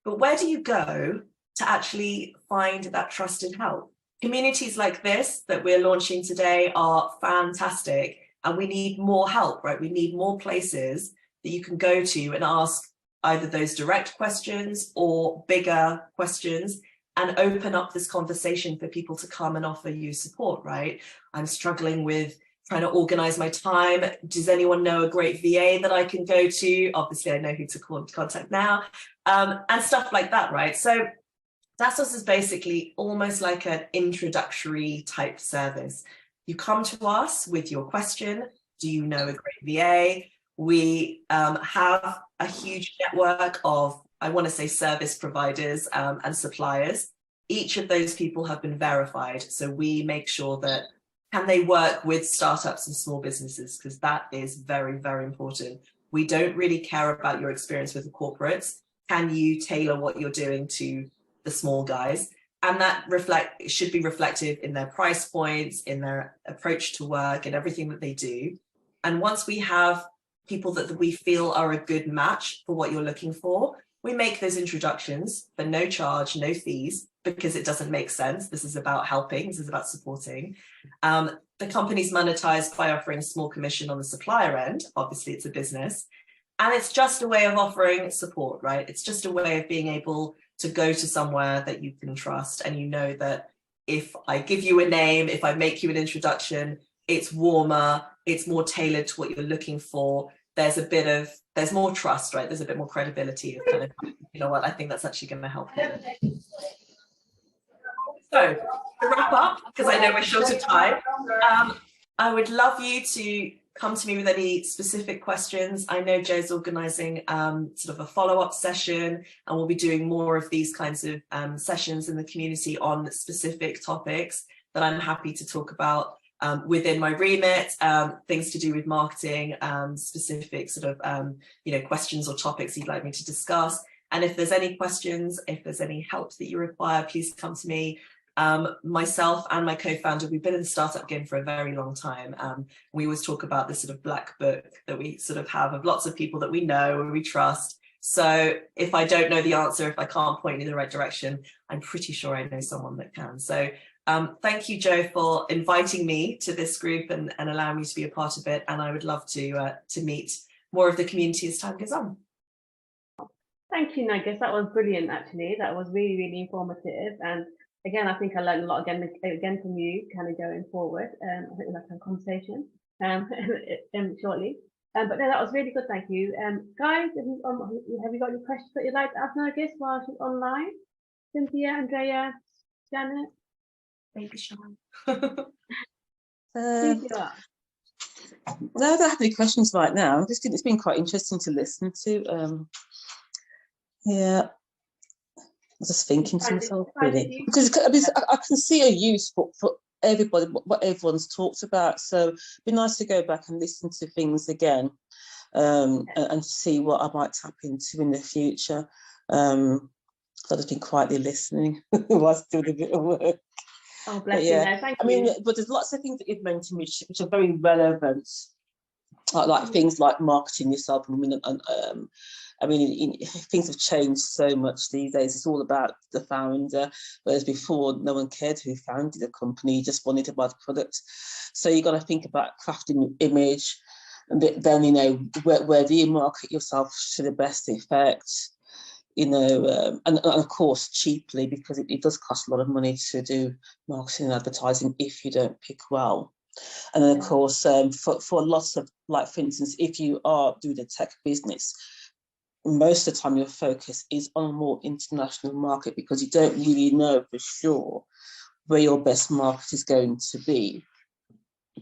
C: But where do you go to actually find that trusted help? Communities like this that we're launching today are fantastic, and we need more help, right? We need more places that you can go to and ask either those direct questions or bigger questions and open up this conversation for people to come and offer you support, right? I'm struggling with trying to organize my time. Does anyone know a great VA that I can go to? Obviously, I know who to contact now, and stuff like that, right? So Dassos is basically almost like an introductory type service. You come to us with your question. Do you know a great VA? We have a huge network of, I want to say, service providers and suppliers. Each of those people have been verified. So we make sure that, can they work with startups and small businesses? Because that is very, very important. We don't really care about your experience with the corporates. Can you tailor what you're doing to the small guys? And that should be reflective in their price points, in their approach to work, and everything that they do. And once we have people that we feel are a good match for what you're looking for, we make those introductions for no charge, no fees, because it doesn't make sense. This is about helping, this is about supporting. The company's monetized by offering a small commission on the supplier end. Obviously, it's a business. And it's just a way of offering support, right? It's just a way of being able to go to somewhere that you can trust. And you know that if I give you a name, if I make you an introduction, it's warmer, it's more tailored to what you're looking for. There's more trust, right? There's a bit more credibility of kind of, you know what, I think that's actually going to help you. So to wrap up, because I know we're short of time, I would love you to come to me with any specific questions. I know Joe's organising sort of a follow-up session, and we'll be doing more of these kinds of sessions in the community on specific topics that I'm happy to talk about within my remit, things to do with marketing, specific sort of questions or topics you'd like me to discuss. And if there's any questions, if there's any help that you require, please come to me. Myself and my co-founder, we've been in the startup game for a very long time. We always talk about this sort of black book that we sort of have of lots of people that we know and we trust. So if I don't know the answer, if I can't point you in the right direction, I'm pretty sure I know someone that can. So thank you, Joe, for inviting me to this group and allowing me to be a part of it. And I would love to meet more of the community as time goes on.
A: Thank you, Nergis. That was brilliant, actually. That was really, really informative. And again, I think I learned a lot again from you kind of going forward. I think we'll have some conversation shortly. But no, that was really good. Thank you. Guys, have you got any questions that you'd like to ask Nergis while she's online? Cynthia, Andrea, Janet?
C: Baby Sean.
E: No, I don't have any questions right now. I just think it's been quite interesting to listen to. Yeah, I was just thinking to myself, really, because I can see a use for everybody, what everyone's talked about. So it'd be nice to go back and listen to things again, and see what I might tap into in the future. So I've just been quietly listening whilst doing a bit of work.
A: Oh, bless you. No, thank you.
E: I mean, but there's lots of things that you've mentioned which are very relevant, like things like marketing yourself. I mean, things have changed so much these days. It's all about the founder, whereas before no one cared who founded the company, you just wanted to buy the product. So you've got to think about crafting image, and then, you know, where do you market yourself to the best effect? You know, and of course cheaply, because it does cost a lot of money to do marketing and advertising if you don't pick well. And then of course, for lots of, like, for instance, if you are doing a tech business, most of the time your focus is on a more international market, because you don't really know for sure where your best market is going to be,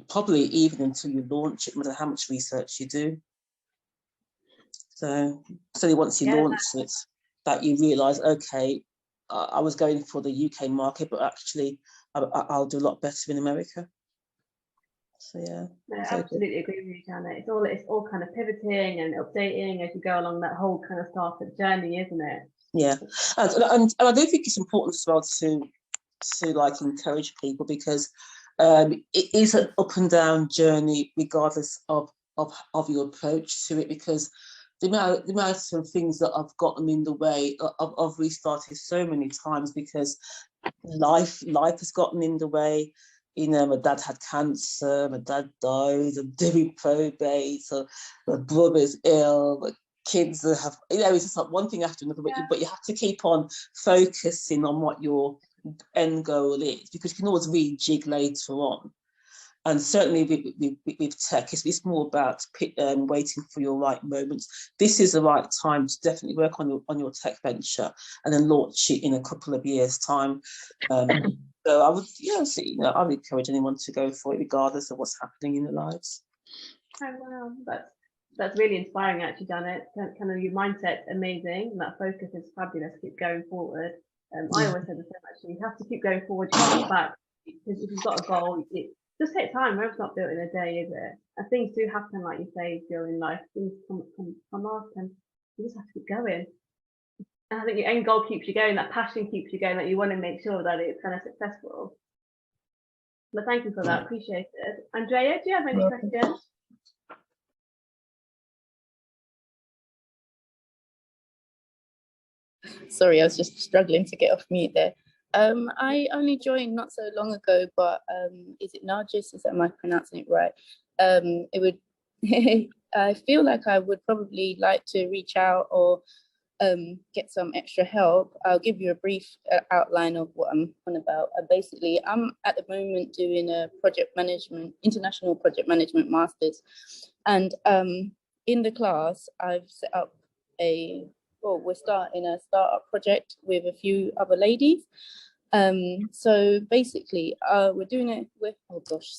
E: probably even until you launch it, no matter how much research you do. So once you launch it, that you realise, okay, I was going for the UK market, but actually I'll do a lot better in America. So yeah.
A: No, absolutely agree with you, Janet. It's all kind of pivoting and updating as you go along that whole kind of startup journey, isn't it?
E: Yeah, and I do think it's important as well to like encourage people, because it is an up and down journey regardless of your approach to it, because the amount of things that I've gotten in the way, I've restarted so many times because life has gotten in the way. You know, my dad had cancer, my dad died, I'm doing probate, so my brother's ill, my kids have, you know, it's just like one thing after another, but you have to keep on focusing on what your end goal is, because you can always rejig later on. And certainly with tech, it's more about waiting for your right moments. This is the right time to definitely work on your tech venture and then launch it in a couple of years' time. So I would, I would encourage anyone to go for it, regardless of what's happening in their lives.
A: Oh, wow, that's really inspiring, actually, Janet. Kind of your mindset's amazing, and that focus is fabulous. Keep going forward. I always say the same, actually. You have to keep going forward. You can't look back, because if you've got a goal, it just takes time. It's not built in a day, is it? And things do happen, like you say, during life. Things come up, and you just have to keep going. And I think your end goal keeps you going. That passion keeps you going. That you want to make sure that it's kind of successful. But thank you for that. Appreciate it. Andrea, do you have any questions?
F: Sorry, I was just struggling to get off mute there. I only joined not so long ago, but is it Nargis? Am I pronouncing it right? It would. I feel like I would probably like to reach out or get some extra help. I'll give you a brief outline of what I'm on about. Basically, I'm at the moment doing a international project management masters, and in the class I've set up we're starting a startup project with a few other ladies. So basically, we're doing it with, oh gosh,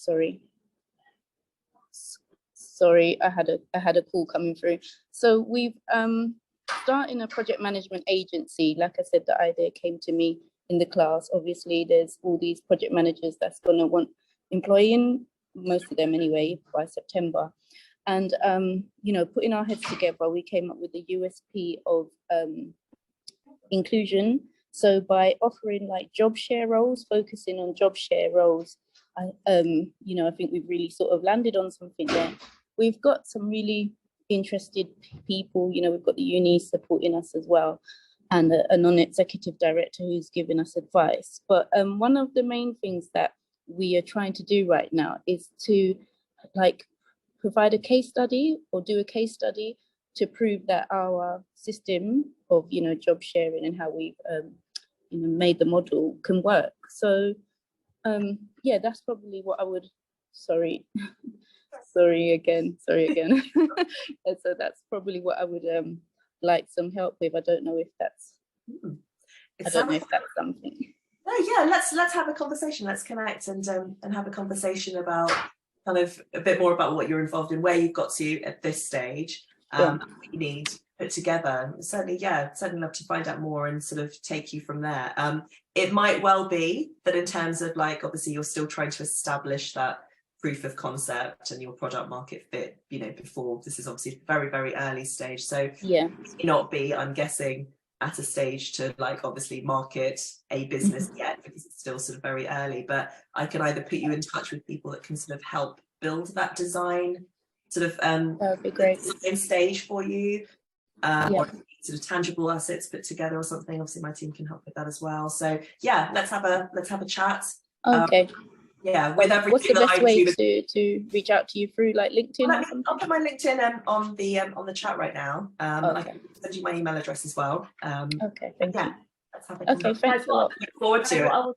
F: sorry, I had a call coming through. So we've starting a project management agency. Like I said, the idea came to me in the class. Obviously, there's all these project managers that's gonna want employing, most of them anyway, by September. And, putting our heads together, we came up with the USP of inclusion. So by offering like job share roles, focusing on job share roles, I think we've really sort of landed on something there. We've got some really interested people, we've got the uni supporting us as well, and a non-executive director who's giving us advice. But one of the main things that we are trying to do right now is to provide a case study or do a case study to prove that our system of job sharing and how we've made the model can work. So that's probably what I would, sorry again. So that's probably what I would like some help with. I don't know if that's something.
C: No, yeah, let's have a conversation. Let's connect and have a conversation about kind of a bit more about what you're involved in, where you've got to at this stage, what you need put together. Certainly love to find out more and sort of take you from there. It might well be that in terms of obviously you're still trying to establish that proof of concept and your product market fit, before this is obviously very, very early stage. So it may not be, I'm guessing, at a stage to obviously market a business yet, because it's still sort of very early. But I can either put you in touch with people that can sort of help build that design sort of
F: that would be great.
C: design stage for you, or sort of tangible assets put together or something. Obviously my team can help with that as well. So let's have a chat.
F: Okay.
C: With everything.
F: What's the best way to reach out to you through LinkedIn?
C: I'll put my LinkedIn on the chat right now. I can send you my email address as well.
F: Okay, thank you.
C: Let's have a
F: Okay, thanks a lot.
C: Look forward to it.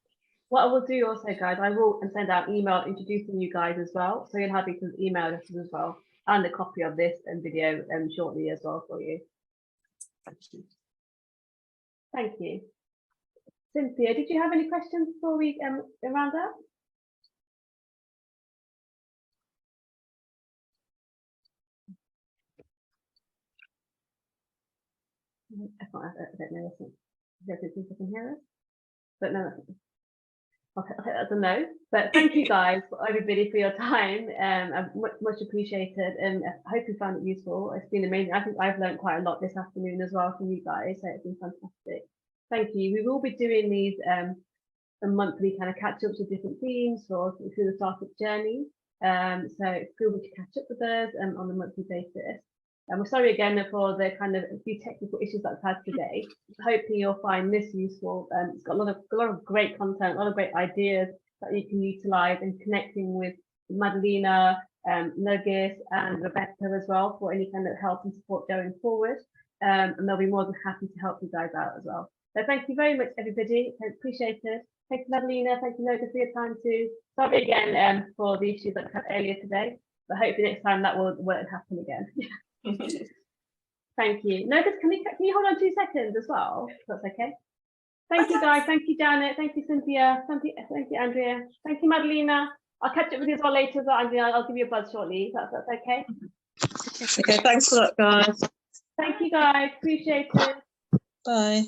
A: What I will do also, guys, I will send out an email introducing you guys as well. So you'll have each email addresses as well, and a copy of this video shortly as well for you.
C: Thank you.
A: Thank you. Cynthia, did you have any questions before we round up? I don't know if people can hear us, but no, I'll take that as a no. But thank you guys, everybody, for your time. Much appreciated, and I hope you found it useful. It's been amazing. I think I've learned quite a lot this afternoon as well from you guys, so it's been fantastic. Thank you. We will be doing these monthly kind of catch-ups with different themes through the startup journey. So feel free to catch up with us on a monthly basis. And we're sorry again for the kind of a few technical issues that we've had today. Hopefully you'll find this useful. It's got a lot of great content, a lot of great ideas that you can utilize in connecting with Madalena, Nergis and Rebecca as well for any kind of help and support going forward. And they'll be more than happy to help you guys out as well. So thank you very much, everybody. I appreciate it. Thank you, Madalena. Thank you, Noga, for your time too. Sorry again for the issues that we had earlier today, but hopefully next time that won't happen again. Thank you. Noga, can you hold on 2 seconds as well? If that's okay. Thank you, guys. Thank you, Janet. Thank you, Cynthia. Thank you, Andrea. Thank you, Madalena. I'll catch up with you as well later, but Andrea, I'll give you a buzz shortly. That's okay.
E: Okay, thanks for that, guys.
A: Thank you, guys. Appreciate it.
E: Bye.